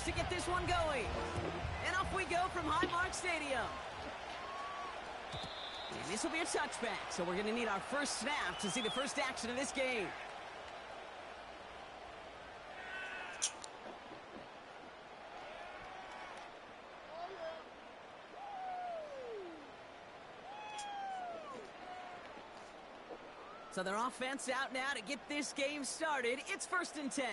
to get this one going. And off we go from Highmark Stadium. And this will be a touchback, so we're going to need our first snap to see the first action of this game. So their offense out now to get this game started. It's 1st and 10.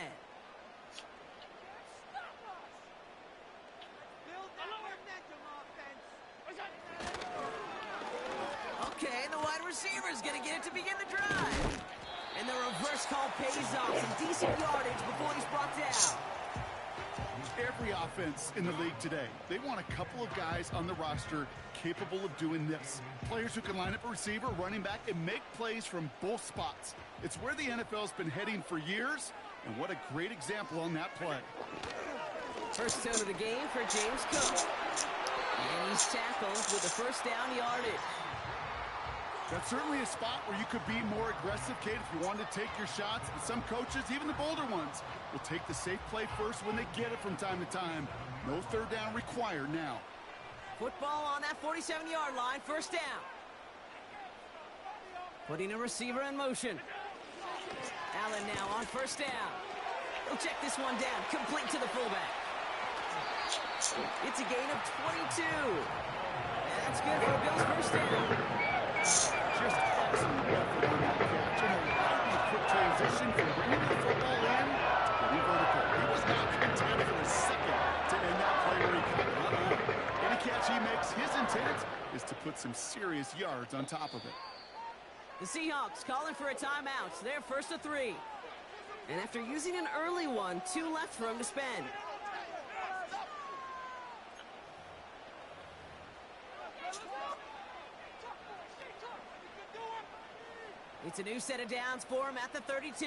Okay, the wide receiver is going to get it to begin the drive. And the reverse call pays off. Some decent yardage before he's brought down. Every offense in the league today, they want a couple of guys on the roster capable of doing this. Players who can line up a receiver, running back, and make plays from both spots. It's where the NFL's been heading for years, and what a great example on that play. First down of the game for James Cook. And he's tackled with the first down yardage. That's certainly a spot where you could be more aggressive, Kate, if you wanted to take your shots. And some coaches, even the bolder ones, will take the safe play first when they get it from time to time. No third down required now. Football on that 47-yard line, first down. Putting a receiver in motion. Allen now on first down. He'll check this one down, complete to the fullback. It's a gain of 22. And that's good for Bill's first down. Just excellent effort on that catch. And a quick transition from bringing the football in to getting vertical. He was not content for a second to end that play where he cut it. Any catch he makes, his intent is to put some serious yards on top of it. The Seahawks calling for a timeout. So they're 1st and 3. And after using an early one, 2 left for him to spend. It's a new set of downs for him at the 32.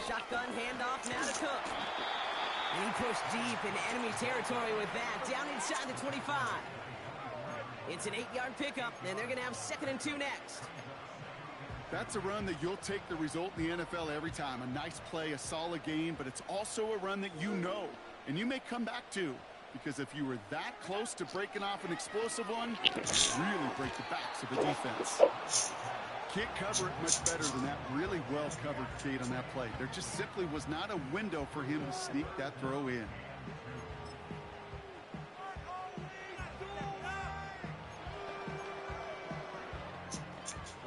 Shotgun handoff now to Cook. And he pushed deep into enemy territory with that, down inside the 25. It's an 8-yard pickup, and they're going to have 2nd and 2 next. That's a run that you'll take the result in the NFL every time. A nice play, a solid game, but it's also a run that you know, and you may come back to, because if you were that close to breaking off an explosive one, it really break the backs of the defense. Can't cover it much better than that really well-covered Kate on that play. There just simply was not a window for him to sneak that throw in.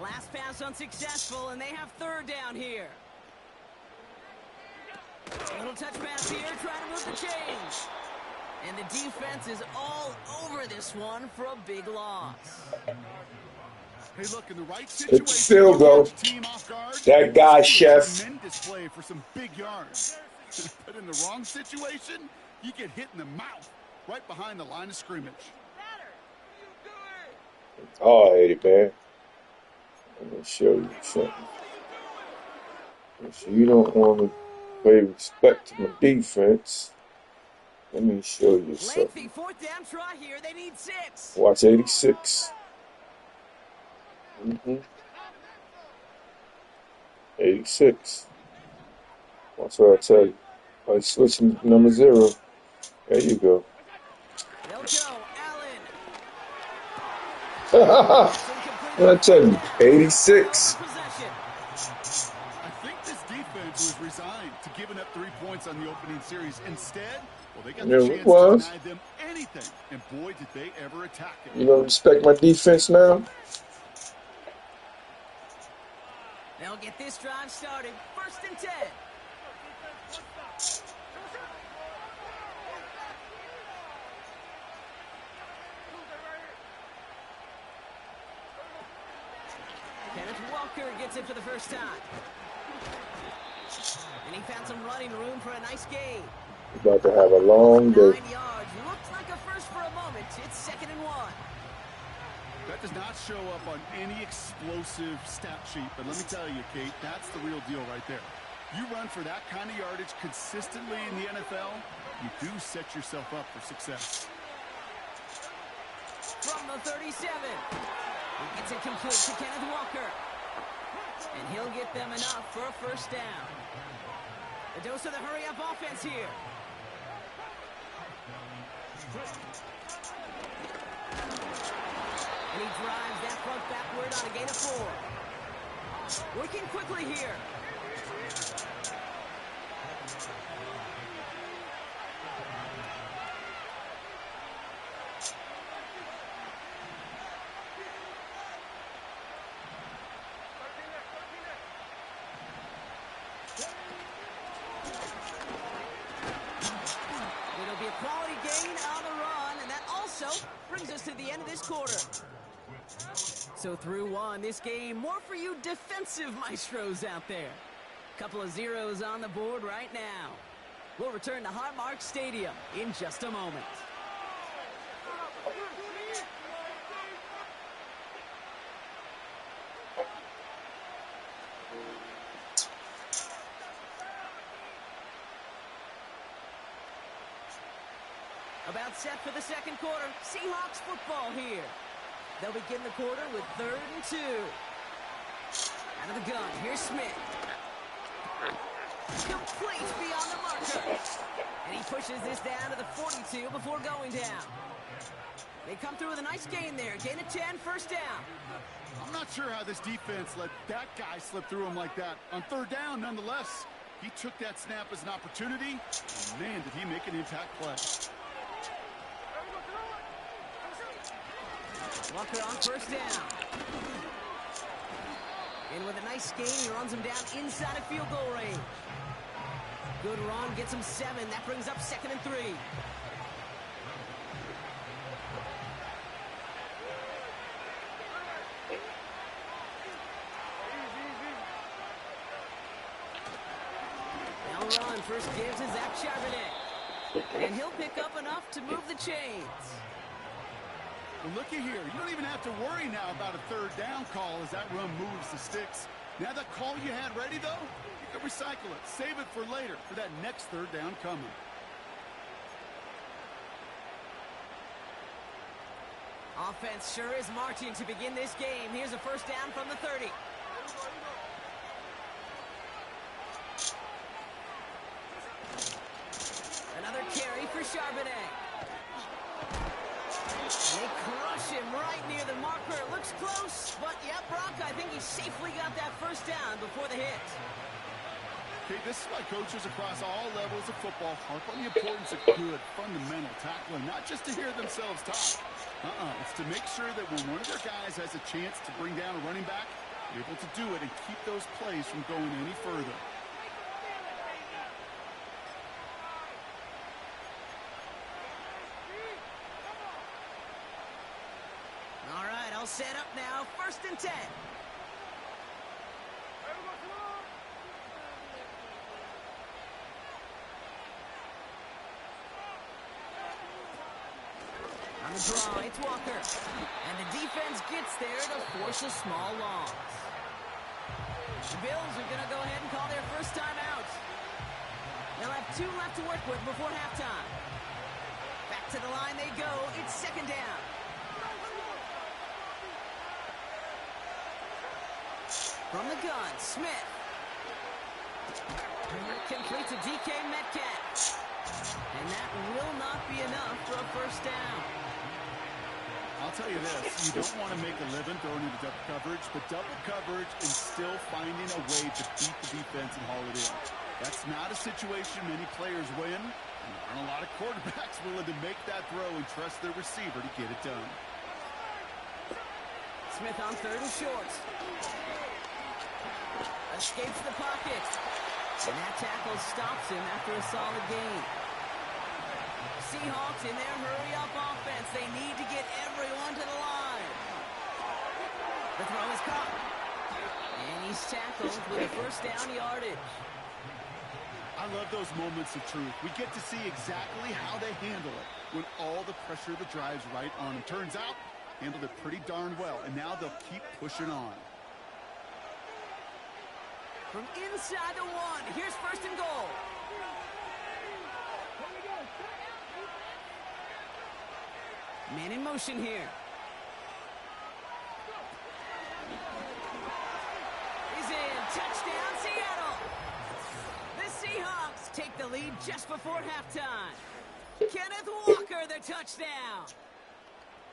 Last pass unsuccessful, and they have 3rd down here. A little touch pass here, trying to move the chains. And the defense is all over this one for a big loss. Hey, look, in the right situation, it's still though. That guy, Chef. Tremendous play for some big yards. But in the wrong situation, you get hit in the mouth right behind the line of scrimmage. Oh, I hate it, man. Let me show you something. So you don't want to pay respect to my defense. Let me show you something. Lengthy 4th down try here. They need 6. Watch 86. 86. That's what I tell you. By switching number 0. There you go. They'll go, Allen. What I tell you, 86. I think this defense was resigned to giving up 3 points on the opening series. Instead, well, they got the chance to deny them anything. And boy, did they ever attack it. You don't respect my defense now? They'll get this drive started. 1st and 10. Kenneth Walker gets it for the first time. And he found some running room for a nice gain. We're about to have a long day. 9 yards. Looked like a first for a moment. It's 2nd and 1. That does not show up on any explosive stat sheet, but let me tell you, Kate, that's the real deal right there. You run for that kind of yardage consistently in the NFL, you do set yourself up for success. From the 37. He gets it complete to Kenneth Walker. And he'll get them enough for a first down. A dose of the hurry-up offense here. And he drives that front backward on a gain of 4. Working quickly here. It'll be a quality gain on the run, and that also brings us to the end of this quarter. So through one, this game more for you defensive maestros out there. Couple of zeros on the board right now. We'll return to Highmark Stadium in just a moment. About set for the second quarter. Seahawks football here. They'll begin the quarter with 3rd and 2. Out of the gun, here's Smith. Complete beyond the marker. And he pushes this down to the 42 before going down. They come through with a nice gain there. Gain of 10, first down. I'm not sure how this defense let that guy slip through him like that. On 3rd down, nonetheless, he took that snap as an opportunity. And man, did he make an impact play. Walker on first down. And with a nice gain, he runs him down inside of field goal range. Good run, gets him 7. That brings up 2nd and 3. Now run, first gives to Zach Charbonnet. And he'll pick up enough to move the chains. Well, looky here. You don't even have to worry now about a 3rd down call as that run moves the sticks. Now that call you had ready, though, you can recycle it. Save it for later for that next 3rd down coming. Offense sure is marching to begin this game. Here's a first down from the 30. Another carry for Charbonnet. They crush him right near the marker. It looks close, but yeah, Brock, I think he safely got that first down before the hit. Okay, this is why coaches across all levels of football harp on the importance of good, fundamental tackling, not just to hear themselves talk. It's to make sure that when one of their guys has a chance to bring down a running back, they're able to do it and keep those plays from going any further. All right, all set up now. 1st and 10. On the draw, it's Walker. And the defense gets there to force a small loss. The Bills are going to go ahead and call their first time out. They'll have 2 left to work with before halftime. Back to the line they go. It's 2nd down. From the gun, Smith. Complete to DK Metcalf. And that will not be enough for a first down. I'll tell you this, you don't want to make a living throwing into double coverage, but double coverage and still finding a way to beat the defense and haul it in. That's not a situation many players win, and there aren't a lot of quarterbacks willing to make that throw and trust their receiver to get it done. Smith on 3rd and short. Escapes the pocket. And that tackle stops him after a solid gain. Seahawks in their hurry-up offense. They need to get everyone to the line. The throw is caught. And he's tackled with a first down yardage. I love those moments of truth. We get to see exactly how they handle it when all the pressure of the drive's right on them. Turns out, handled it pretty darn well, and now they'll keep pushing on. From inside the 1, here's 1st and goal. Man in motion here. lead just before halftime. Kenneth Walker, the touchdown.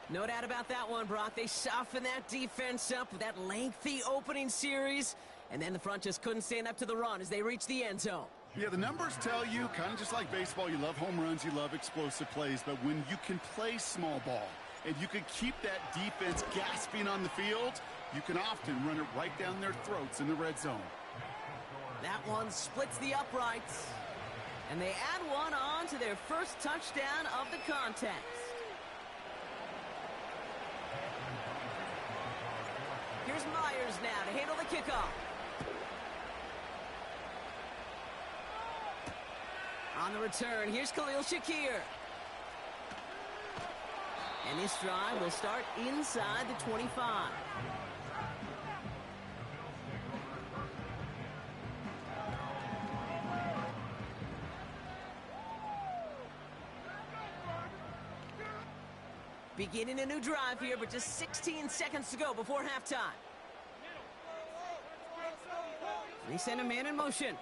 No doubt about that one, Brock. They softened that defense up with that lengthy opening series, and then the front just couldn't stand up to the run as they reached the end zone. Yeah, the numbers tell you, kind of just like baseball, you love home runs, you love explosive plays, but when you can play small ball and you can keep that defense gasping on the field, you can often run it right down their throats in the red zone. That one splits the uprights, and they add one on to their first touchdown of the contest. Here's Myers now to handle the kickoff. On the return, here's Khalil Shakir. And this drive will start inside the 25. Beginning a new drive here, but just 16 seconds to go before halftime. They send a man in motion.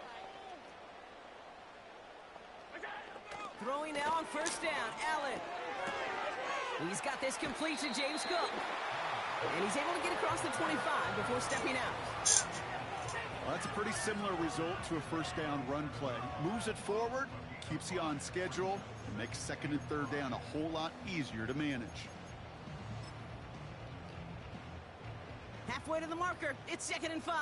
Throwing now on first down, Allen. He's got this complete to James Cook. And he's able to get across the 25 before stepping out. Well, that's a pretty similar result to a first down run play. Moves it forward, keeps you on schedule, and makes second and third down a whole lot easier to manage. Halfway to the marker, it's second and 5.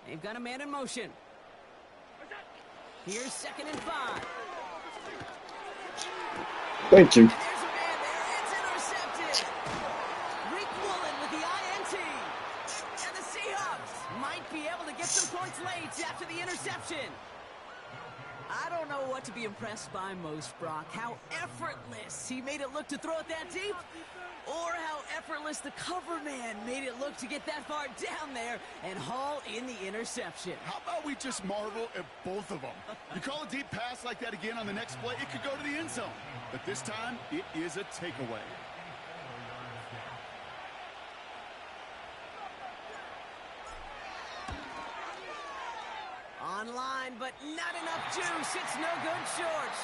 They've got a man in motion. Here's second and 5. Thank you. And there's a man there. It's intercepted. Rick Woolen with the INT. And the Seahawks might be able to get some points late after the interception. I don't know what to be impressed by most, Brock. How effortless he made it look to throw it that deep, or how effortless the cover man made it look to get that far down there and haul in the interception. How about we just marvel at both of them? You call a deep pass like that again on the next play, it could go to the end zone. But this time, it is a takeaway. Online, but not enough juice. It's no good short.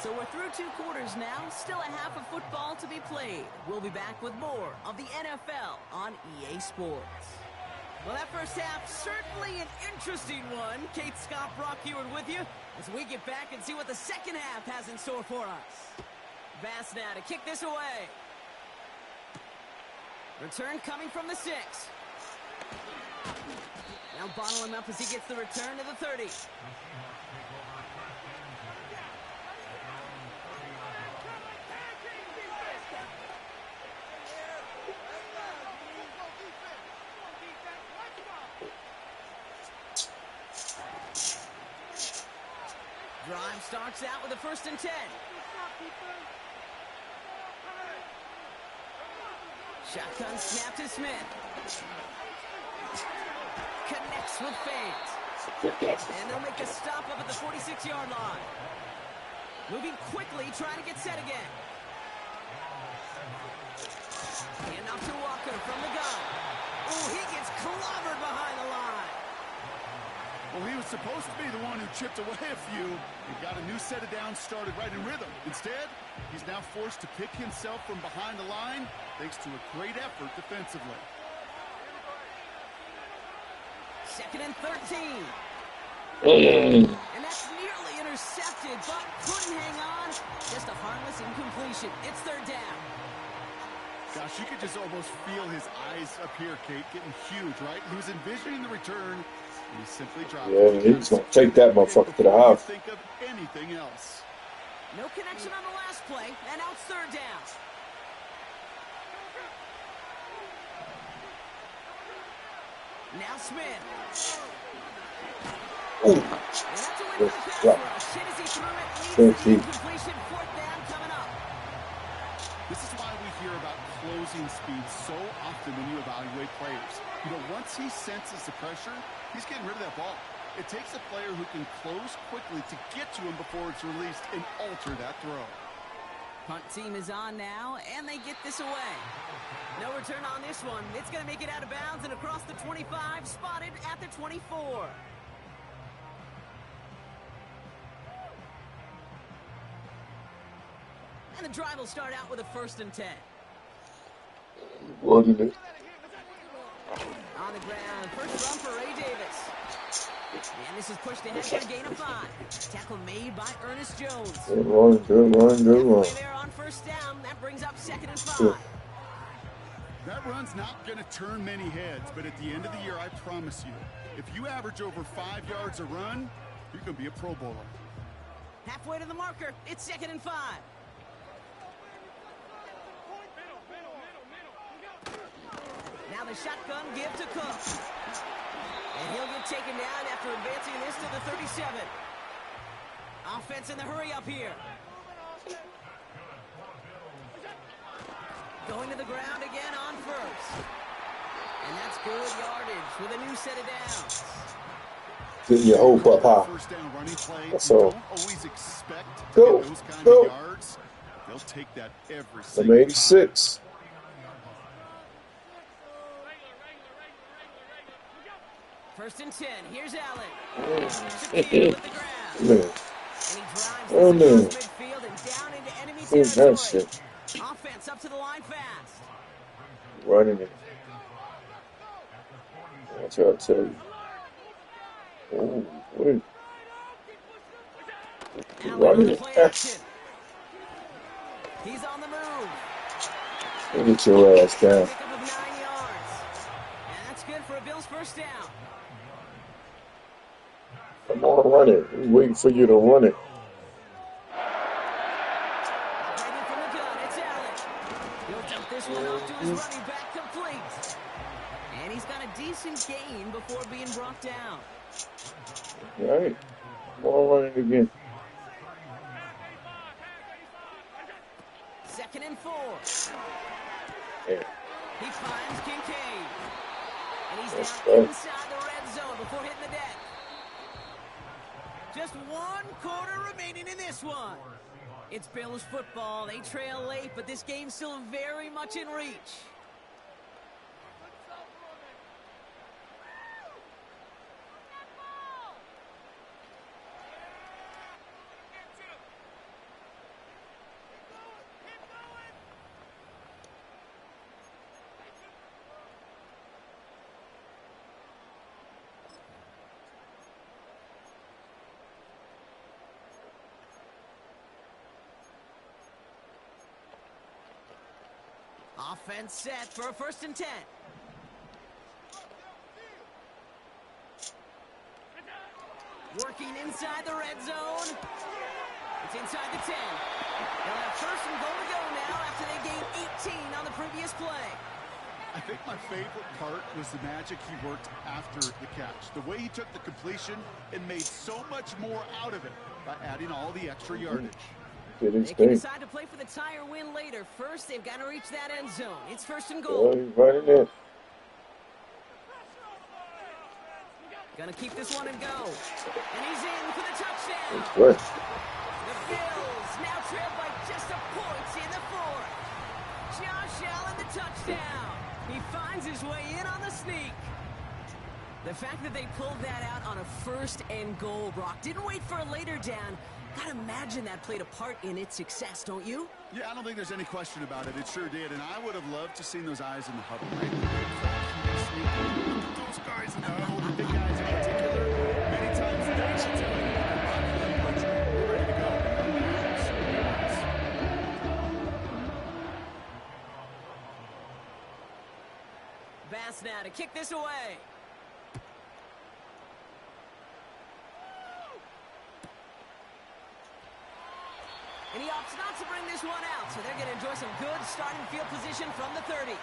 So we're through 2 quarters now. Still a half of football to be played. We'll be back with more of the NFL on EA Sports. Well, that first half, certainly an interesting one. Kate, Scott, Brock Ewart with you as we get back and see what the second half has in store for us. Bass now to kick this away. Return coming from the 6. Now bottle him up as he gets the return to the 30. Drive starts out with a 1st and 10. Shotgun snap to Smith. Connects with fans. And they'll make a stop up at the 46-yard line. Moving quickly, trying to get set again. Hand off to Walker from the gun. Oh, he gets clobbered behind the line. Well, he was supposed to be the one who chipped away a few and got a new set of downs started right in rhythm. Instead, he's now forced to pick himself from behind the line thanks to a great effort defensively. 2nd and 13. Mm. And that's nearly intercepted, but couldn't hang on. Just a harmless incompletion. It's 3rd down. Gosh, you could just almost feel his eyes up here, Kate, getting huge, right? He was envisioning the return, and he simply dropped it. Yeah, he's going to take that motherfucker to the half. Think of anything else. No connection on the last play, and now it's 3rd down. Now Smith. Ooh. And that's a win for the pass rush. Hit as he threw it. Leads to the incompletion. 4th down coming up. This is why we hear about closing speed so often when you evaluate players. You know, once he senses the pressure, he's getting rid of that ball. It takes a player who can close quickly to get to him before it's released and alter that throw. Punt team is on now, and they get this away. No return on this one. It's going to make it out of bounds and across the 25, spotted at the 24. And the drive will start out with a 1st and 10. Running it. On the ground, first run for Ray Davis. And this is pushed ahead for a gain of 5. Tackle made by Ernest Jones. Good run, good run, good run. Halfway there on 1st down. That brings up 2nd and 5. Yeah. That run's not going to turn many heads, but at the end of the year, I promise you, if you average over 5 yards a run, you're going to be a Pro Bowler. Halfway to the marker. It's 2nd and 5. Now the shotgun give to Cook. And he'll get taken down after advancing this to the 37. Offense in the hurry up here. Going to the ground again on 1st. And that's good yardage with a new set of downs. Getting your hope up high. First down running play. That's all. Don't always expect to Go, get those kind go. of yards. They'll take that every Number single 86. First and 10. Here's Allen. Shakir with the grab. Man. And he drives Oh, this no. across midfield and down into enemy Who's that territory. shit? Offense up to the line fast. Running it. That's what I tell you. Oh, wait. Allen Running on the it. play action. He's on the move. Get your ass down. Pickup of 9 yards. And that's good for a Bills 1st down. Come on, run it. We're waiting for you to run it. Operating from the gun, it's Allen. He'll dump this one off to his running back complete. And he's got a decent gain before being brought down. All right. Come on, run it again. 2nd and 4. Yeah. He finds Kincaid. And he's That's down right. inside the red zone before hitting the deck. Just 1 quarter remaining in this one. It's Bills football. They trail late, but this game's still very much in reach. Offense set for a 1st and 10. Working inside the red zone. It's inside the 10. They'll have 1st and goal to go now after they gained 18 on the previous play. I think my favorite part was the magic he worked after the catch. The way he took the completion and made so much more out of it by adding all the extra yardage. Did his They can thing. decide to play for the tie or win later. First, they've got to reach that end zone. It's 1st and Oh, goal. he's running it. Gonna keep this one and go. And he's in for the touchdown. That's right. The Bills now trail by just a point in the 4th. Josh Allen the touchdown. He finds his way in on the sneak. The fact that they pulled that out on a 1st and goal, Brock, didn't wait for a later down. Gotta imagine that played a part in its success, don't you? Yeah, I don't think there's any question about it. It sure did, and I would have loved to seen those eyes in the huddle. Right? Those guys in the huddle, the big guys in particular, many times they should tell you, we're ready to go. Bass now to kick this away. And he opts not to bring this one out, so they're going to enjoy some good starting field position from the 30.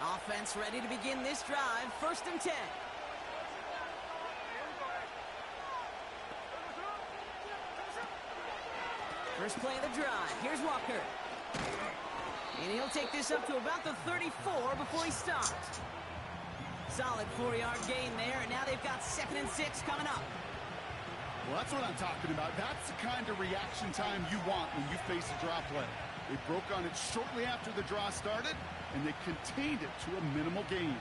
Offense ready to begin this drive. 1st and 10. First play of the drive. Here's Walker. And he'll take this up to about the 34 before he stops. Solid 4-yard gain there, and now they've got 2nd and 6 coming up. Well, that's what I'm talking about. That's the kind of reaction time you want when you face a draw play. They broke on it shortly after the draw started, and they contained it to a minimal gain.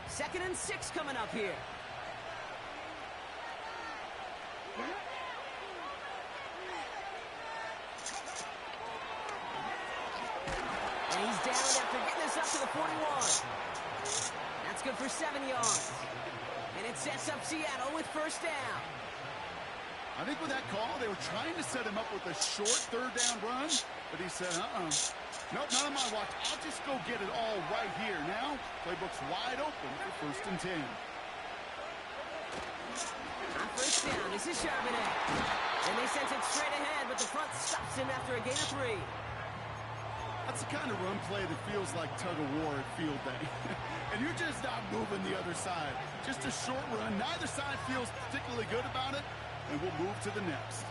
2nd and 6 coming up here. And he's down after getting this up to the 41. That's good for 7 yards. And it sets up Seattle with first down. I think with that call, they were trying to set him up with a short 3rd down run, but he said, nope, not on my watch. I'll just go get it all right here. Now, playbook's wide open for 1st and 10. On first down, this is Charbonnet. And they sent it straight ahead, but the front stops him after a gain of 3. That's the kind of run play that feels like tug-of-war at field day. And you're just not moving the other side. Just a short run. Neither side feels particularly good about it, and we'll move to the next.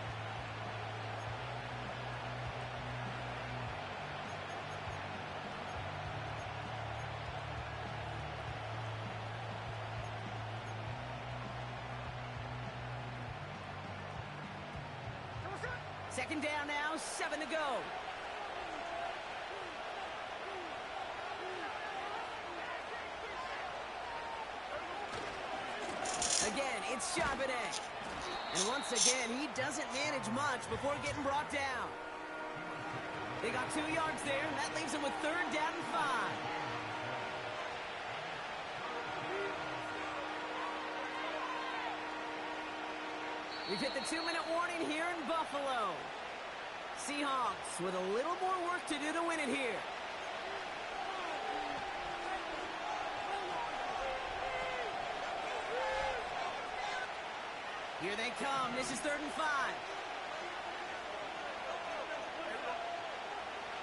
Second down now, 7 to go. Again, it's Charbonnet. And once again, he doesn't manage much before getting brought down. They got 2 yards there, and that leaves them with 3rd down and 5. We've hit the 2-minute warning here in Buffalo. Seahawks with a little more work to do to win it here. Here they come. This is 3rd and 5.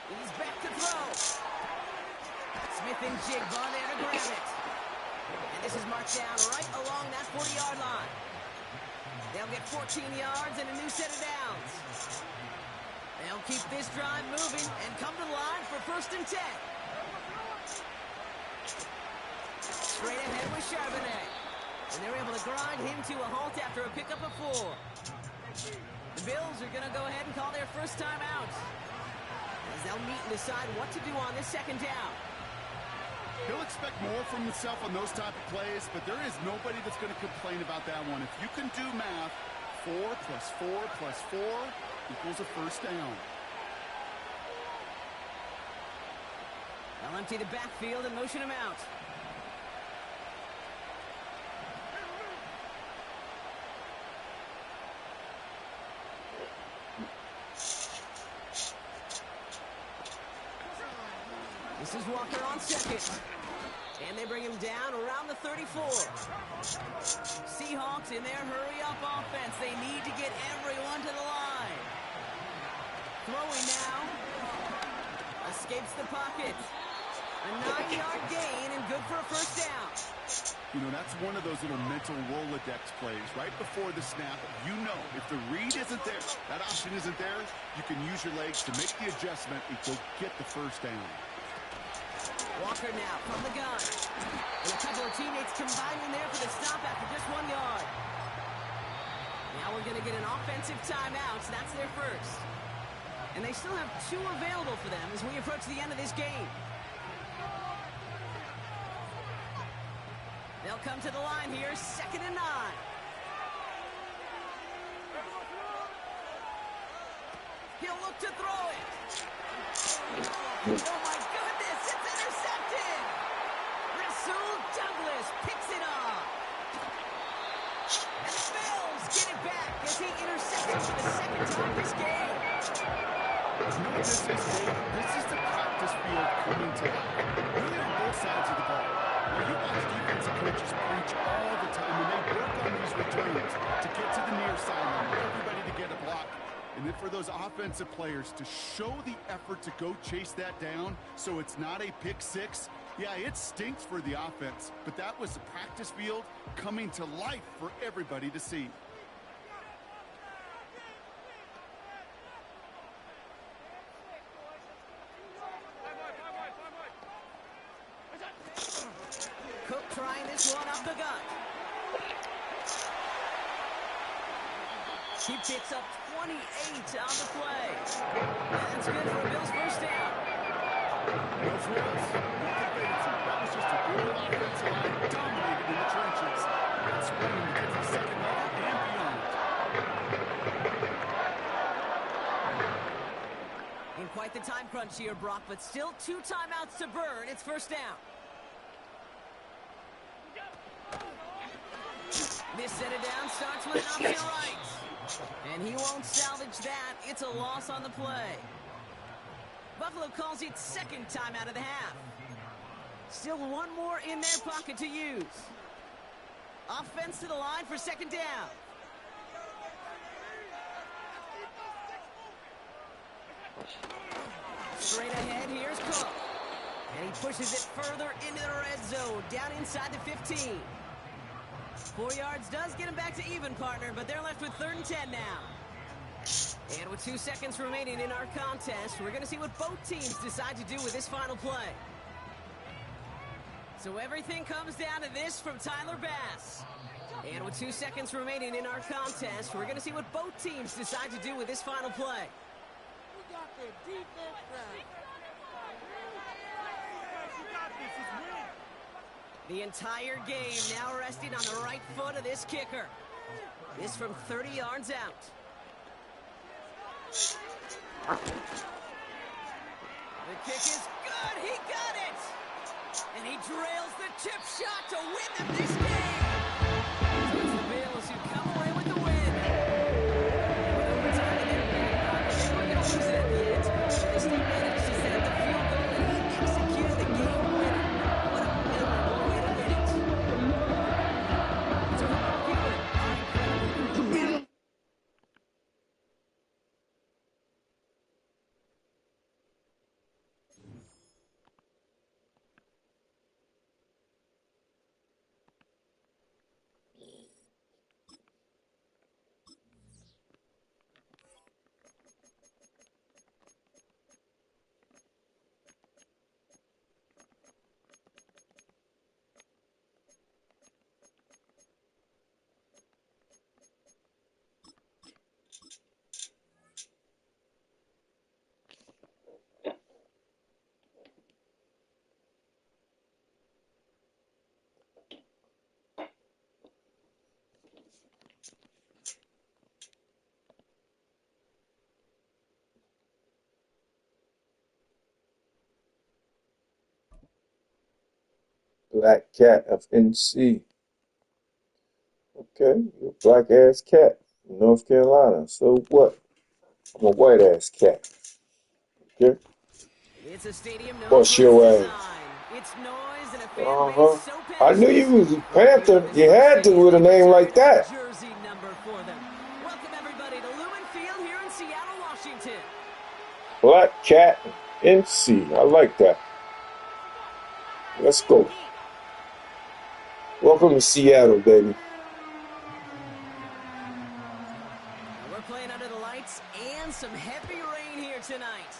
He's back to throw. Smith and Jigba there to grab it. And this is marked down right along that 40-yard line. They'll get 14 yards and a new set of downs. They'll keep this drive moving and come to the line for 1st and 10. Straight ahead with Charbonnet. And they're able to grind him to a halt after a pickup of 4. The Bills are going to go ahead and call their first time out, as they'll meet and decide what to do on this 2nd down. He'll expect more from himself on those type of plays, but there is nobody that's going to complain about that one. If you can do math, 4 plus 4 plus 4 equals a 1st down. They'll empty the backfield and motion him out. This is Walker on 2nd. And they bring him down around the 34. Seahawks in their hurry-up offense. They need to get everyone to the line. Throwing now. Escapes the pocket. A 9-yard gain and good for a 1st down. You know, that's one of those little mental Rolodex plays. Right before the snap, you know if the read isn't there, that option isn't there, you can use your legs to make the adjustment and go get the 1st down. Walker now from the gun. And a couple of teammates combining there for the stop after just 1 yard. Now we're going to get an offensive timeout. So that's their first. And they still have 2 available for them as we approach the end of this game. They'll come to the line here, 2nd and 9. He'll look to throw it. Oh my goodness, it's intercepted! Rasul Douglas picks it up. And the Bills get it back as he intercepts it for the 2nd time this game. You know what this is, Dave? This is the practice field coming to life. Really on both sides of the ball. Now, you watch defensive coaches preach all the time when they work on these returns to get to the near sideline, everybody to get a block. And then for those offensive players to show the effort to go chase that down so it's not a pick 6, yeah, it stinks for the offense. But that was the practice field coming to life for everybody to see. trying this one up the gut. He picks up 28 on the play. That's good for a Bills first down. No frills, no debates. That was just a good offensive line dominated in the trenches. That's spreading to get to the second level and beyond. In quite the time crunch here, Brock, but still 2 timeouts to burn. It's first down. This set it down starts with an option right. And he won't salvage that. It's a loss on the play. Buffalo calls it second timeout of the half. Still one more in their pocket to use. Offense to the line for second down. Straight ahead, here's Cook. And he pushes it further into the red zone, down inside the 15. 4 yards does get him back to even, partner, but they're left with 3rd and 10 now. And with 2 seconds remaining in our contest, we're going to see what both teams decide to do with this final play. So everything comes down to this from Tyler Bass. And with 2 seconds remaining in our contest, we're going to see what both teams decide to do with this final play. We got the defense right. The entire game now resting on the right foot of this kicker. This from 30 yards out. The kick is good. He got it. And he drills the chip shot to win them this game. So it's the Bills who come away with the win. With overtime and then they were going to lose it at the end. But they still managed to set up the field goal and he executed the game winner. What a memorable way to win it. It's a football keeper. Black cat of NC. Okay, you're a black ass cat in North Carolina. So what? I'm a white ass cat. Okay? It's a stadium known What's for your its ass? design, its noise, and a fan base so I knew you passionate. was a Panther. You had to with a name like that. Jersey number for them. Welcome everybody to Lumen Field here in Seattle, Washington. Black cat NC. I like that. Let's go. Welcome to Seattle, baby. We're playing under the lights and some heavy rain here tonight.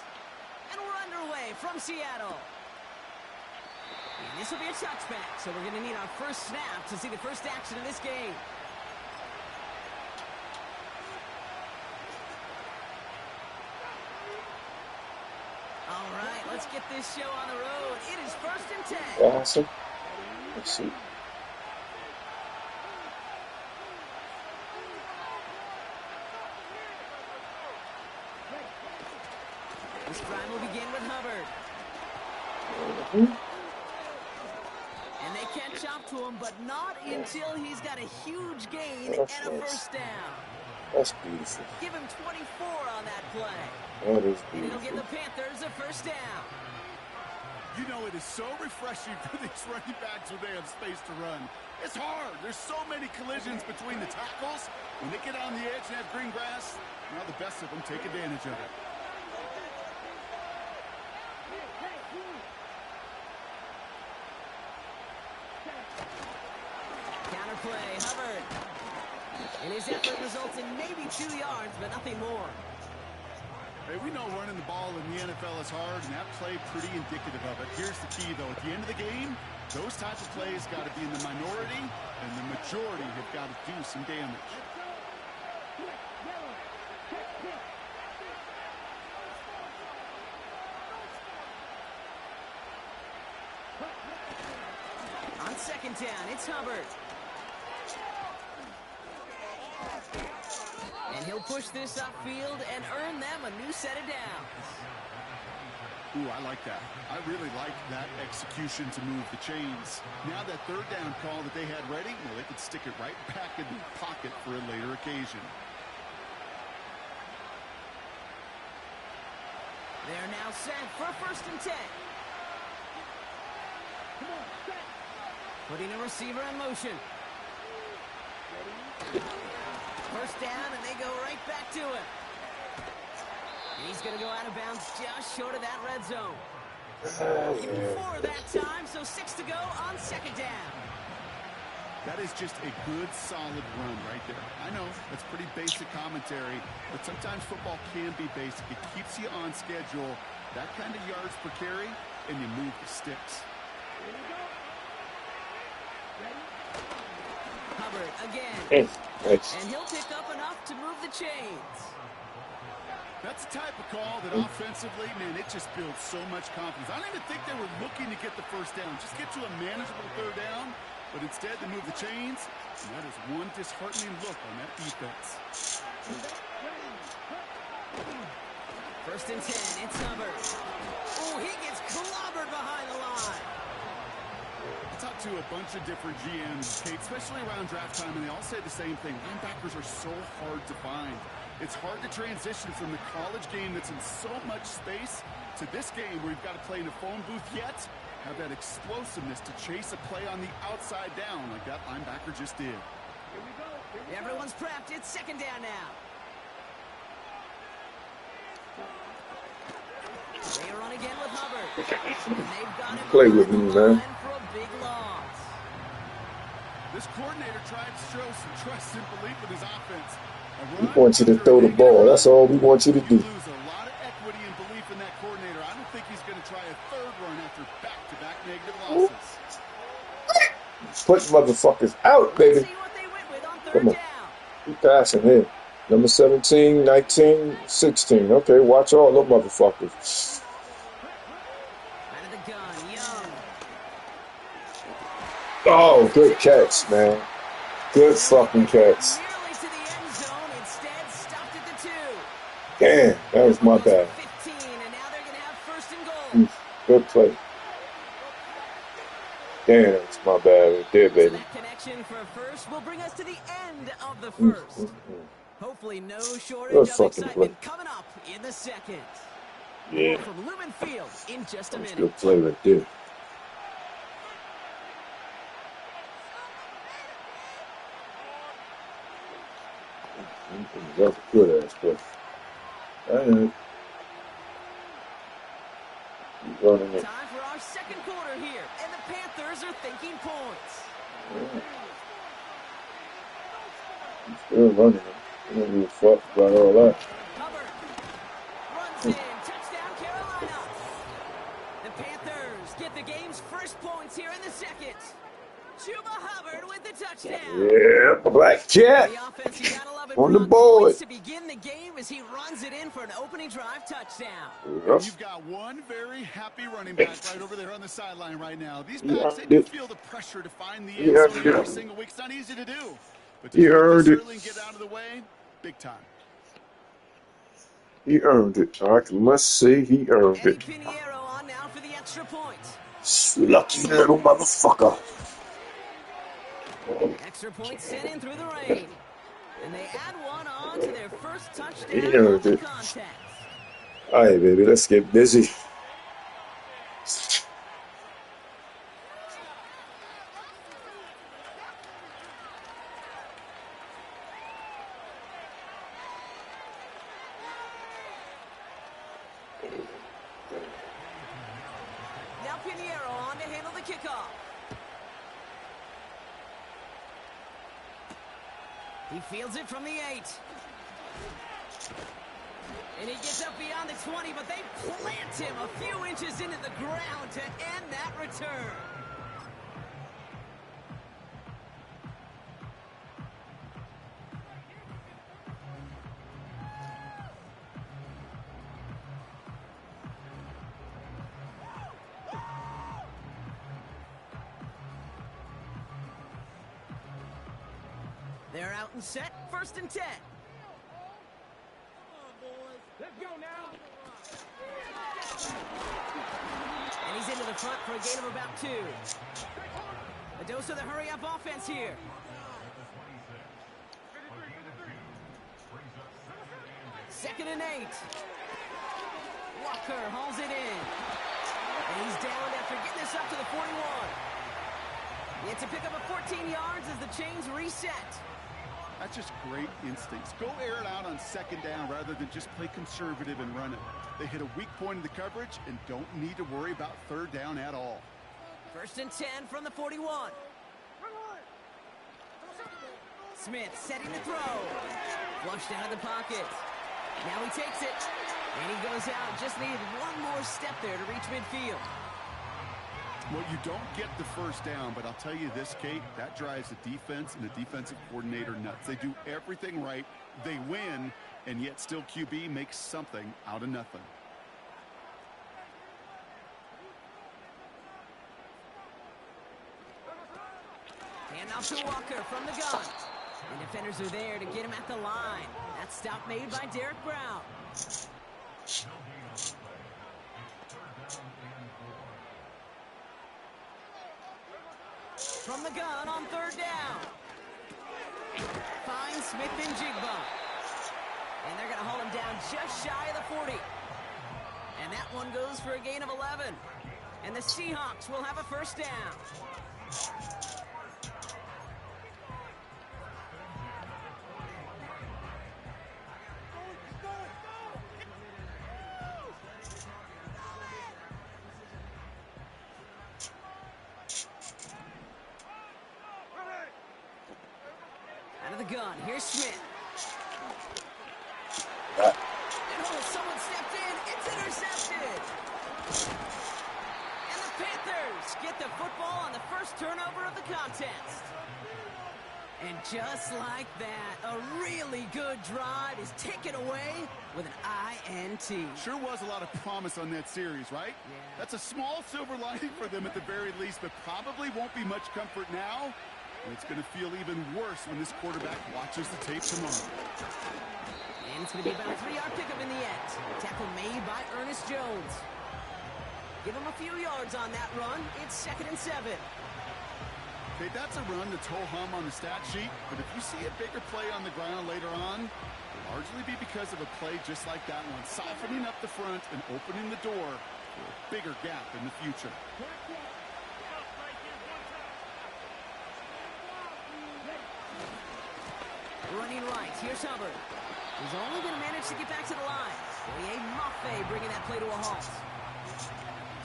And we're underway from Seattle. And this will be a touchback, so we're going to need our first snap to see the first action of this game. All right, let's get this show on the road. It is 1st and 10. Awesome. Let's see. This drive will begin with Hubbard. And they catch up to him, but not until he's got a huge gain and a first down. That's beautiful. Give him 24 on that play. That is And it'll give beautiful. the Panthers a first down. You know, it is so refreshing for these running backs when they have space to run. It's hard. There's so many collisions between the tackles. When they get on the edge and have green grass, now the best of them take advantage of it. Counterplay, Hubbard. And his effort results in maybe 2 yards, but nothing more. Hey, we know running the ball in the NFL is hard, and that play pretty indicative of it. Here's the key, though. At the end of the game, Those types of plays got to be in the minority, and the majority have got to do some damage. On second down, it's Hubbard. And he'll push this upfield and earn them a new set of downs. Ooh, I like that. I really like that execution to move the chains. Now that third down call that they had ready, well, they could stick it right back in the pocket for a later occasion. They're now set for 1st and 10. Putting a receiver in motion. First down, and they go right back to it. And he's going to go out of bounds just short of that red zone. Even 4 that time, so 6 to go on second down. That is just a good, solid run right there. I know, that's pretty basic commentary, but sometimes football can be basic. It keeps you on schedule, that kind of yards per carry, and you move the sticks. Hubbard again. Nice. And he'll pick up enough to move the chains. That's the type of call that offensively, man, it just builds so much confidence. I don't even think they were looking to get the first down. Just get to a manageable third down, but instead they move the chains, and that is one disheartening look on that defense. 1st and 10, it's Hubbard. Oh, he gets clobbered behind the line. I talked to a bunch of different GMs, Kate, especially around draft time, and they all say the same thing. Linebackers are so hard to find. It's hard to transition from the college game that's in so much space to this game where you've got to play in a phone booth yet have that explosiveness to chase a play on the outside down like that linebacker just did. Everyone's prepped. It's second down now. They run again with Hubbard. And they've got him Play with me, man. for a big loss. This coordinator tried to show some trust and belief in his offense. We want you to throw the ball. That's all we want you to do. You lose a lot of equity and belief in that coordinator. I don't think he's going to try a third run after back-to-back negative losses. Put motherfuckers out, baby. See what they went with on Come third on. down. Keep passing here. Number 17, 19, 16. Okay, watch all them motherfuckers. Out of the gun, Young. Oh, good catch, man. Good fucking catch. Nearly to the end zone. Instead, stopped at the 2. Damn, that was my bad. 15, and now they're going to have 1st and goal. Good play. Damn, that's my bad right there, So baby. that connection for a first will bring us to the end of the first. Hopefully no shortage Good of fucking excitement coming up in the second. Yeah, More from Lumen Field in just a that's a minute. good play right there. That's a good ass play. Alright. Keep running it. Time for our second quarter here, and the Panthers are thinking points. He's still running it. I don't give a fuck about all that. Hubbard runs in, touchdown Carolina. The Panthers get the game's first points here in the second. Chuba Hubbard with the touchdown. Yeah, Black Cat The offense, you gotta love it. on the brought board. points to begin the game as he runs it in for an opening drive touchdown. Yep. You've got one very happy running back right over there on the sideline right now. These He backs, they earned do it. feel the pressure to find the He end earned zone it. every single week. It's not easy to do. But to He take earned this it. early and get out of the way, big time. He earned it. I must say he earned Eddie it. Pinheiro on now for the extra point. Lucky little motherfucker. Extra point sent in through the rain. And they add one on to their first He touchdown earned of the it. contest. Alright, baby, let's get busy. Now Pinheiro on to handle the kickoff. He fields it from the 8. And he gets up beyond the 20, but they plant him a few inches into the ground to end that return. They're out and set. 1st and 10. Come on, boys. Let's go now. And he's into the front for a gain of about 2. A dose of the hurry-up offense here. 2nd and 8. Walker hauls it in. And he's down after getting this up to the 41. It's a pickup of 14 yards as the chains reset. That's just great instincts. Go air it out on 2nd down rather than just play conservative and run it. They hit a weak point in the coverage and don't need to worry about 3rd down at all. 1st and 10 from the 41. Smith setting the throw. Flushed out of the pocket. Now he takes it. And he goes out. Just needed one more step there to reach midfield. Well, you don't get the 1st down, but I'll tell you this, Kate, that drives the defense and the defensive coordinator nuts. They do everything right. They win, and yet still QB makes something out of nothing. Hand off to Walker from the gun. And defenders are there to get him at the line. That stop made by Derek Brown. From the gun on 3rd down. Finds Smith and Jigba. And they're going to hold him down just shy of the 40. And that one goes for a gain of 11. And the Seahawks will have a 1st down. Out of the gun, here's Smith. And someone stepped in, it's intercepted. And the Panthers get the football on the 1st turnover of the contest. And just like that, a really good drive is taken away with an INT. Sure was a lot of promise on that series, right? Yeah. That's a small silver lining for them at the very least, but probably won't be much comfort now. And it's going to feel even worse when this quarterback watches the tape tomorrow. And it's going to be about a 3-yard pickup in the end. Tackle made by Ernest Jones. Give him a few yards on that run. It's 2nd and 7. Okay, that's a run that's ho-hum on the stat sheet, but if you see a bigger play on the ground later on, it'll largely be because of a play just like that one, softening up the front and opening the door for a bigger gap in the future. Running right, here's Hubbard. He's only going to manage to get back to the line. Boye Mafe bringing that play to a halt.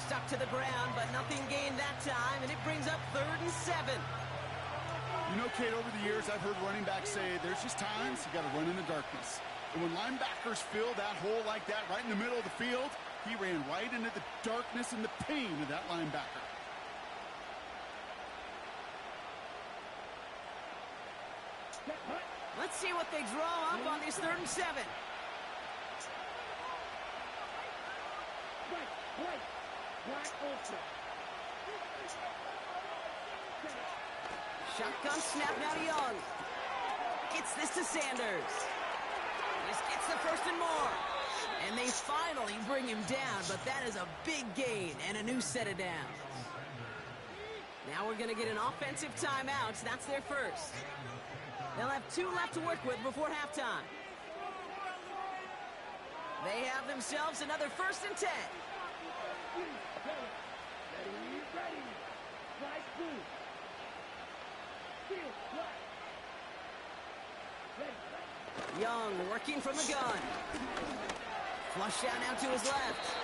Stuck to the ground, but nothing gained that time, and it brings up 3rd and 7. You know, Kate, over the years, I've heard running backs say there's just times you got to run in the darkness. And when linebackers fill that hole like that right in the middle of the field, he ran right into the darkness and the pain of that linebacker. Let's see what they draw up on this 3rd and 7. Shotgun snap now to Young. Gets this to Sanders. This gets the 1st and more. And they finally bring him down, but that is a big gain and a new set of downs. Now we're going to get an offensive timeout. That's their first. They'll have 2 left to work with before halftime. They have themselves another 1st and 10. Young working from the gun. Flush out now to his left.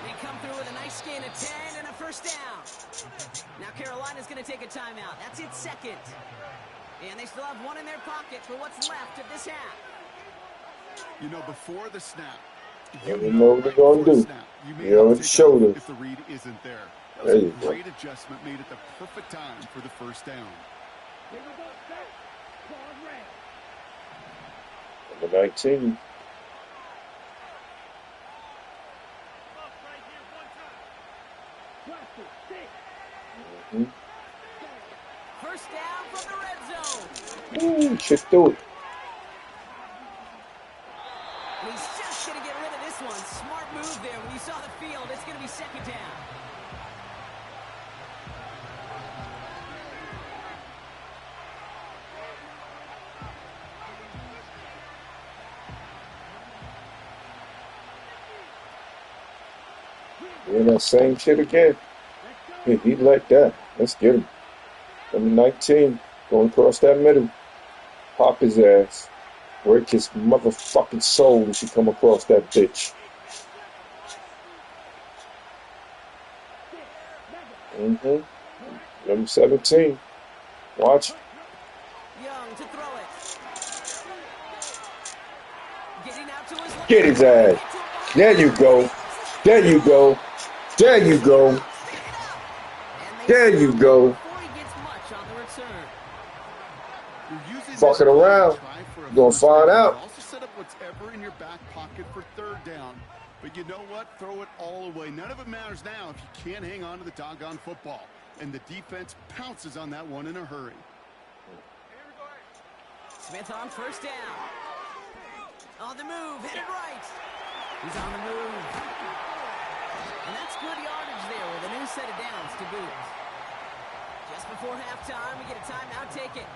They come through with a nice gain of 10 and a 1st down. Now Carolina's going to take a timeout. That's its 2nd. And they still have 1 in their pocket for what's left of this half. You know, before the snap, You know what they're going to do. You know, it's shoulders. If the read isn't there. That was There a you go. great adjustment made at the perfect time for the 1st down. Number 19. first down from the red zone. Ooh, shit through it. And he's just going to get rid of this one. Smart move there. When you saw the field, it's going to be second down. Doing that same shit again. Hey, he like that. Let's get him. Number 19, going across that middle. Pop his ass. Break his motherfucking soul if you come across that bitch. Number 17. Watch. Young to throw it. Getting out to his left. Get his ass. There you go. There you go. There you go. There you go. Before he gets much on the return. Fucking around. You're gonna find out. Also set up whatever in your back pocket for third down. But you know what? Throw it all away. None of it matters now if you can't hang on to the doggone football. And the defense pounces on that one in a hurry. Smith on first down. On the move, headed right. He's on the move. And that's good yardage there with a new set of downs to boot. Just before halftime, we get a timeout taken.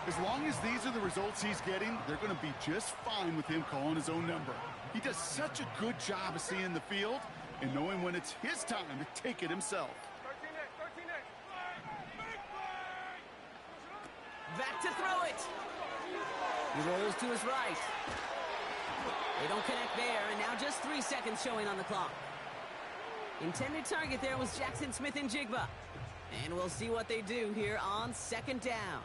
As long as these are the results he's getting, they're going to be just fine with him calling his own number. He does such a good job of seeing the field and knowing when it's his time to take it himself. Back to throw it. He rolls to his right. They don't connect there, and now just 3 seconds showing on the clock. Intended target there was Jackson Smith-Njigba. And we'll see what they do here on second down.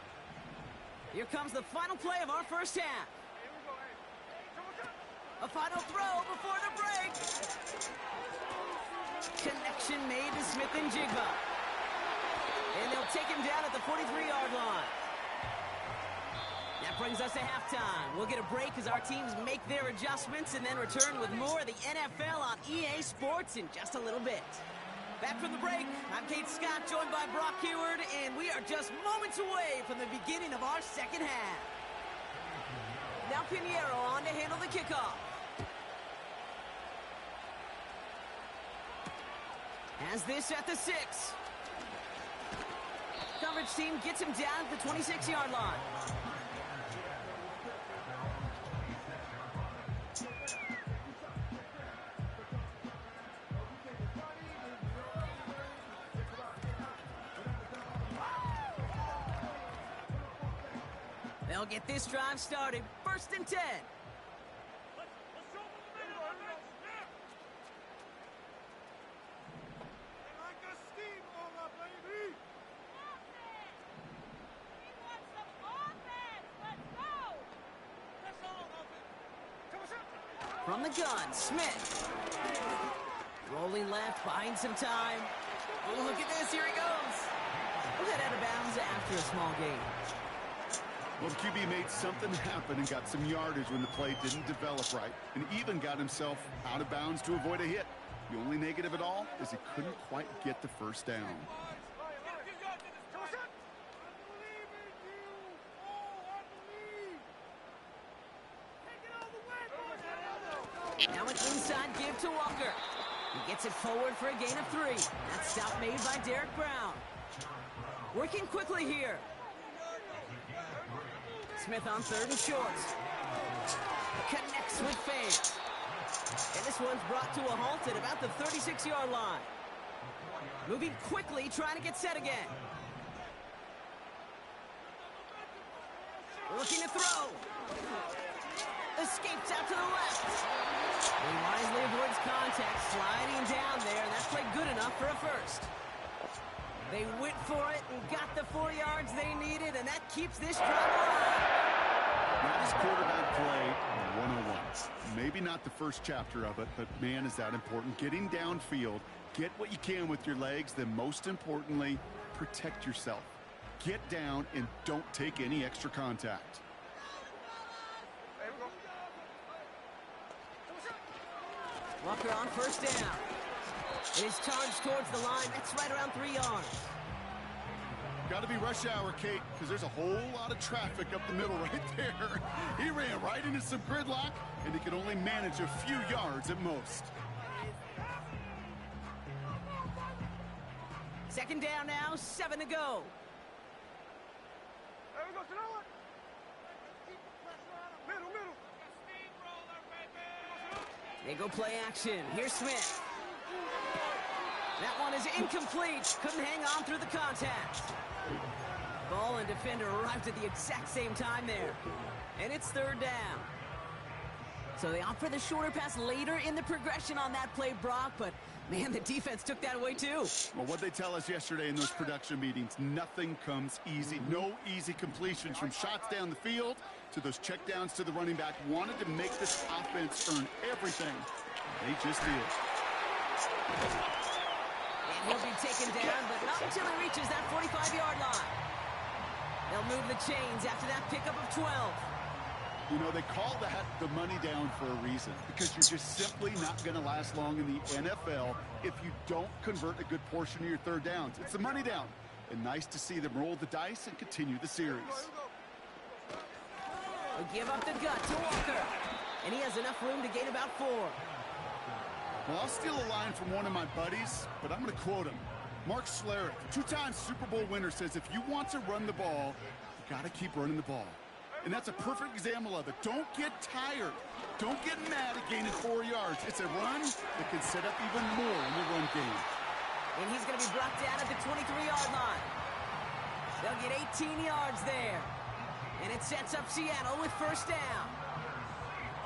Here comes the final play of our first half. A final throw before the break. Connection made to Smith-Njigba. And they'll take him down at the 43-yard line. That brings us to halftime. We'll get a break as our teams make their adjustments and then return with more of the NFL on EA Sports in just a little bit. Back from the break, I'm Kate Scott, joined by Brock Heward, and we are just moments away from the beginning of our second half. Now Pinheiro on to handle the kickoff. Has this at the 6. Coverage team gets him down at the 26-yard line. They'll get this drive started. 1st and 10. From the gun, Smith. Rolling left, buying some time. Oh, look at this, here he goes. We'll head out of bounds after a small gain. Well, the QB made something happen and got some yardage when the play didn't develop right, and even got himself out of bounds to avoid a hit. The only negative at all is he couldn't quite get the first down. Now an inside give to Walker. He gets it forward for a gain of 3. That stop made by Derek Brown. Working quickly here. Smith on 3rd and short. Connects with fans. And this one's brought to a halt at about the 36-yard line. Moving quickly, trying to get set again. Looking to throw. Escapes out to the left. He wisely avoids contact, sliding down there, and that's played good enough for a first. They went for it and got the 4 yards they needed, and that keeps this drive alive. Now this quarterback play 101. Maybe not the first chapter of it, but man, is that important. Getting downfield, get what you can with your legs, then most importantly, protect yourself. Get down and don't take any extra contact. Walker on first down. It is charged towards the line. That's right around 3 yards. Got to be rush hour, Kate, because there's a whole lot of traffic up the middle right there. He ran right into some gridlock, and he could only manage a few yards at most. Second down now, 7 to go. There we go, Sonoma. Middle. They go play action. Here's Smith. That one is incomplete. Couldn't hang on through the contact. Ball and defender arrived at the exact same time there. And it's third down. So they opt for the shorter pass later in the progression on that play, Brock, but man, the defense took that away too. Well, what they tell us yesterday in those production meetings, nothing comes easy. No easy completions from shots down the field to those checkdowns to the running back. Wanted to make this offense earn everything. They just did. And he'll be taken down, but not until he reaches that 45-yard line. They'll move the chains after that pickup of 12. You know, they call that the money down for a reason, because you're just simply not going to last long in the NFL if you don't convert a good portion of your third downs. It's the money down. And nice to see them roll the dice and continue the series. They'll give up the gut to Walker. And he has enough room to gain about 4. Well, I'll steal a line from one of my buddies, but I'm going to quote him. Mark Schlereth, 2-time Super Bowl winner, says if you want to run the ball, you got to keep running the ball. And that's a perfect example of it. Don't get tired. Don't get mad at gaining 4 yards. It's a run that can set up even more in the run game. And he's going to be brought down at the 23-yard line. They'll get 18 yards there. And it sets up Seattle with first down.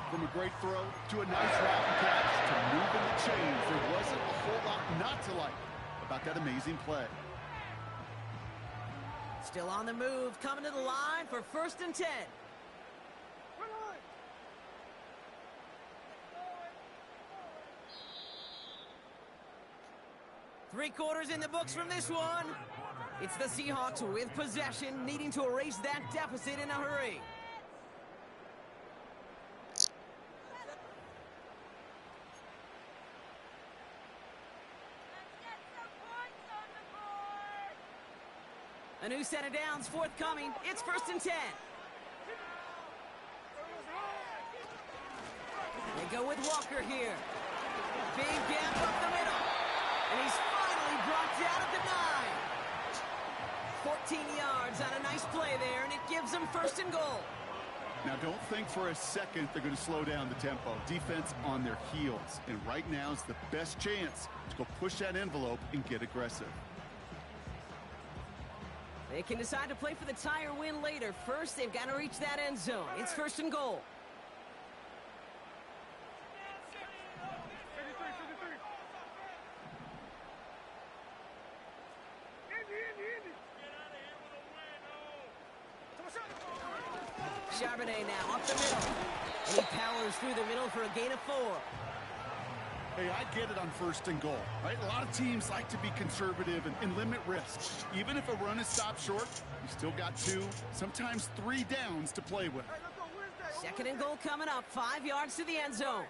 From a great throw to a nice route and catch to moving the chains, there wasn't a whole lot not to like about that amazing play. Still on the move, coming to the line for first and 10. Three quarters in the books from this one. It's the Seahawks with possession, needing to erase that deficit in a hurry. A new set of downs forthcoming. It's first and 10. They go with Walker here. Big gap up the middle. And he's finally brought down at the 9. 14 yards on a nice play there, and it gives them first and goal. Now, don't think for a second they're going to slow down the tempo. Defense on their heels. And right now is the best chance to go push that envelope and get aggressive. They can decide to play for the tie or win later. First, they've got to reach that end zone. It's first and goal. Charbonnet now up the middle. And he powers through the middle for a gain of 4. Hey, I get it on first and goal, right? A lot of teams like to be conservative and limit risk. Even if a run is stopped short, you still got 2, sometimes 3 downs to play with. Second and goal coming up. 5 yards to the end zone.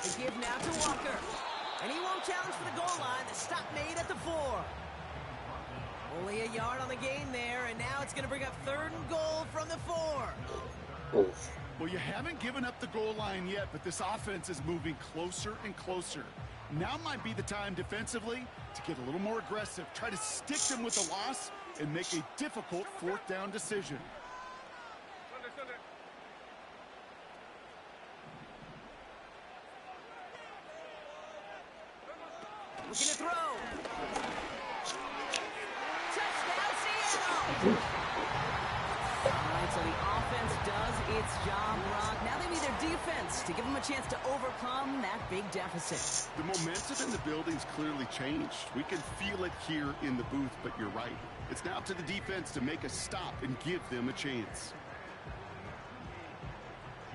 The give now to Walker. And he won't challenge for the goal line. The stop made at the 4. Only a yard on the gain there, and now it's going to bring up third and goal from the 4. Oof. Well, you haven't given up the goal line yet, but this offense is moving closer and closer. Now might be the time defensively to get a little more aggressive. Try to stick them with a loss and make a difficult 4th down decision. Looking to throw. Touchdown, Seattle! All right, so the offense does its job, Brock. Now they need their defense to give them a chance to overcome that big deficit. The momentum in the building's clearly changed. We can feel it here in the booth, but you're right. It's now up to the defense to make a stop and give them a chance.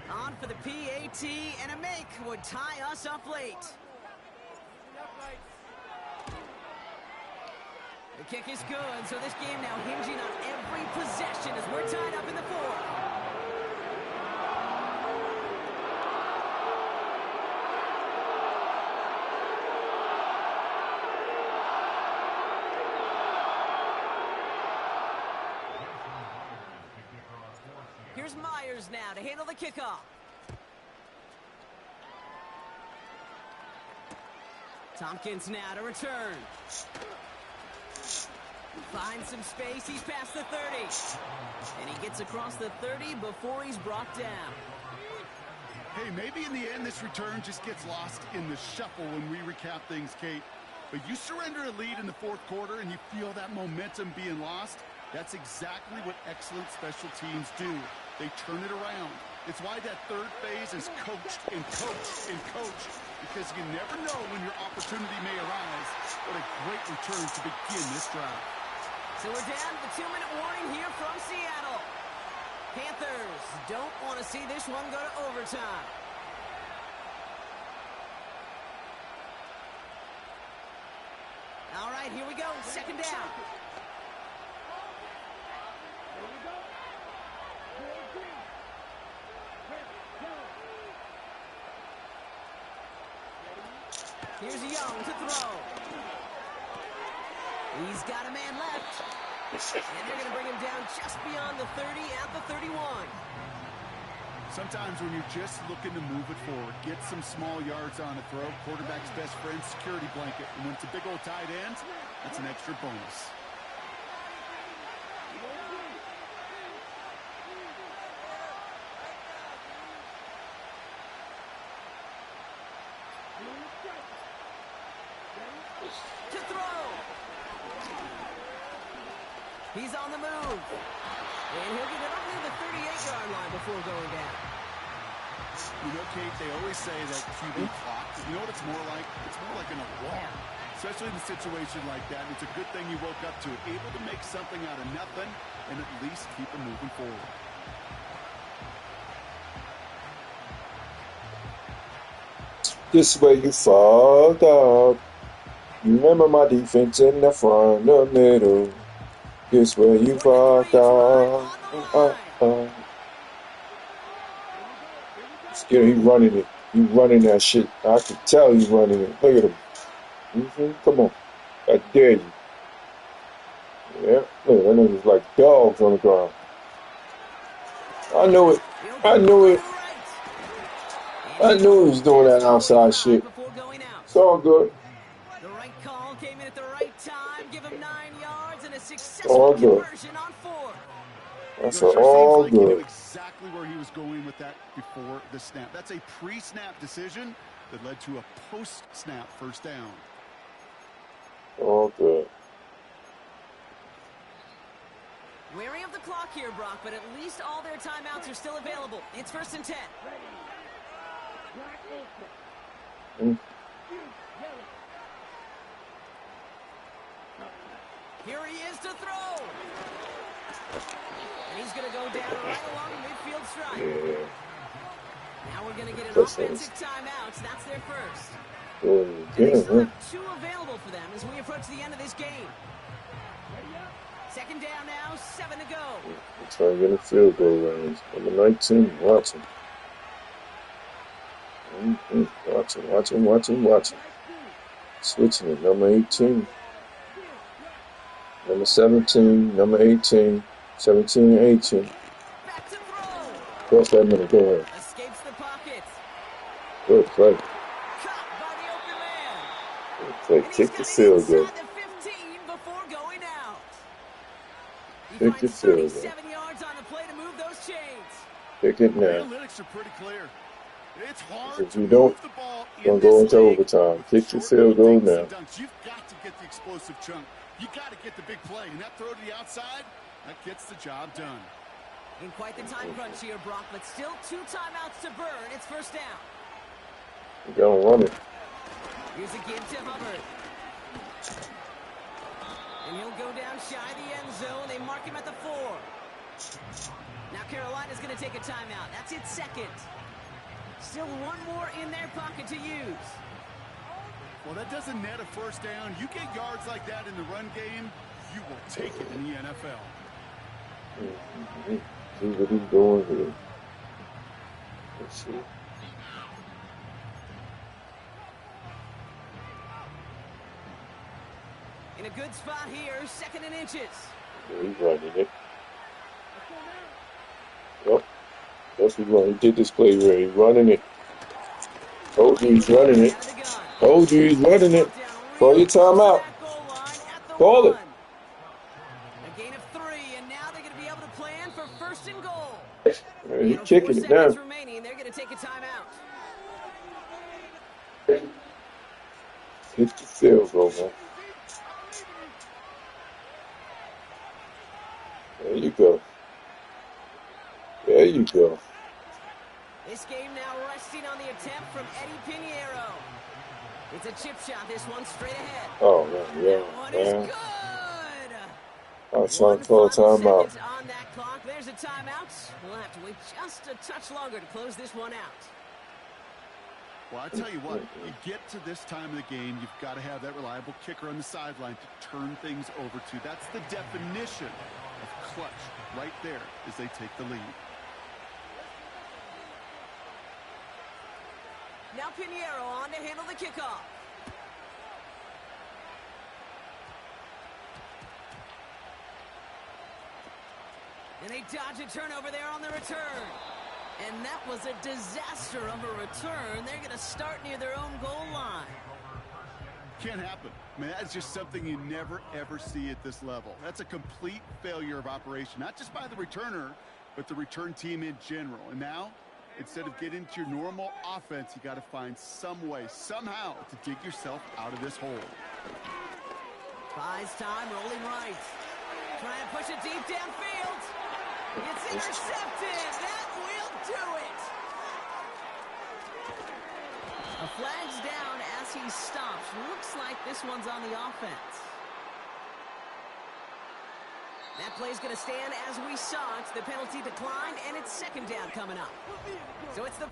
On for the PAT, and a make would tie us up late. The kick is good, so this game now hinging on every possession as we're tied up in the 4th. Here's Myers now to handle the kickoff. Tompkins now to return. Finds some space. He's past the 30. And he gets across the 30 before he's brought down. Hey, maybe in the end this return just gets lost in the shuffle when we recap things, Kate. But you surrender a lead in the fourth quarter and you feel that momentum being lost. That's exactly what excellent special teams do. They turn it around. It's why that third phase is coached and coached and coached, because you never know when your opportunity may arise. What a great return to begin this drive. So we're down to the 2-minute warning here from Seattle. Panthers don't want to see this one go to overtime. All right, here we go. Second down. Here's Young to throw. He's got a man left. And they're going to bring him down just beyond the 30 at the 31. Sometimes when you're just looking to move it forward, get some small yards on a throw, quarterback's best friend, security blanket. And when it's a big old tight end, that's an extra bonus. To throw. He's on the move. And he'll get it up near the 38-yard line before going down. You know, Kate, they always say that QB clock. You know what it's more like? It's more like an alarm. Especially in a situation like that. It's a good thing you woke up to it. Able to make something out of nothing and at least keep it moving forward. This way you fucked up. Remember my defense in the front, the middle. This way you fucked up. Scared, he running it. He running that shit. I can tell he running it. Look at him. Come on. I dare you. Yeah. Look, that nigga's like dogs on the ground. I knew it. I knew it. I knew he was doing that outside shit. It's all good. The right call came in at the right time. Give him 9 yards and a successful conversion on 4. That's all good. He knew exactly where he was going with that before the snap. That's a pre-snap decision that led to a post-snap first down. All good. Wary of the clock here, Brock, but at least all their timeouts are still available. It's 1st and 10. Here he is to throw. And he's going to go down right along the midfield stripe. Yeah. Now we're going to get an offensive timeout. That's their first. And they still have 2 available for them as we approach the end of this game. Second down now, 7 to go. We're trying to get a field goal range. Number 19, Watson. Watson. Switching it, number 18. Number 17, number 18. 17 and 18. Back to throw. Cross that middle, go ahead. Escapes the pocket. Good play. Caught by the open man. Good play. And Kick the field goal. inside the 15 before going out. He Kick the finds field goal. 37 yards on the play to move those chains. Kick it The now. analytics are pretty clear. It's hard If to you don't, move the ball gonna in go this into league overtime. with Kick your short field goal dinks now. and dunks. You've got to get the explosive chunk. You got to get the big play. And that throw to the outside, that gets the job done. In quite the time crunch here, Brock, but still 2 timeouts to burn. It's first down. You gotta run it. Here's a give to Hubbard. And he'll go down shy of the end zone. They mark him at the 4. Now Carolina's going to take a timeout. That's its second. Still 1 more in their pocket to use. Well, that doesn't net a first down. You get yards like that in the run game, you will take it in the NFL. See what he's doing here. Let's see. In a good spot here, 2nd and inches. Yeah, he's running it. Yep. That's what he run. He did this play right. He's running it. Told you he's running it. Told you he's running it. Call your timeout. Call it. A gain of 3, and now they're going to be able to plan for first and goal. Man, he's kicking it down. Remaining. They're going to take a timeout. Hit the field goal, man. There you go. There you go. This game now resting on the attempt from Eddie Pinheiro. It's a chip shot, this one straight ahead. Oh, man, yeah, that one is good. I was trying to call a timeout. On that clock. There's a timeout. We'll have to wait just a touch longer to close this one out. Well, I tell you what, you get to this time of the game, you've got to have that reliable kicker on the sideline to turn things over to. That's the definition of clutch right there as they take the lead. Now Pinheiro on to handle the kickoff. And they dodge a turnover there on the return. And that was a disaster of a return. They're going to start near their own goal line. Can't happen. I mean, that's just something you never, ever see at this level. That's a complete failure of operation, not just by the returner, but the return team in general. And now, instead of getting to your normal offense, you got to find some way, somehow, to dig yourself out of this hole. Buys time, rolling right. Trying to push it deep downfield. It's intercepted. That will do it. A flag's down as he stops. Looks like this one's on the offense. That play's going to stand as we saw it. The penalty declined, and it's second down coming up. So it's the...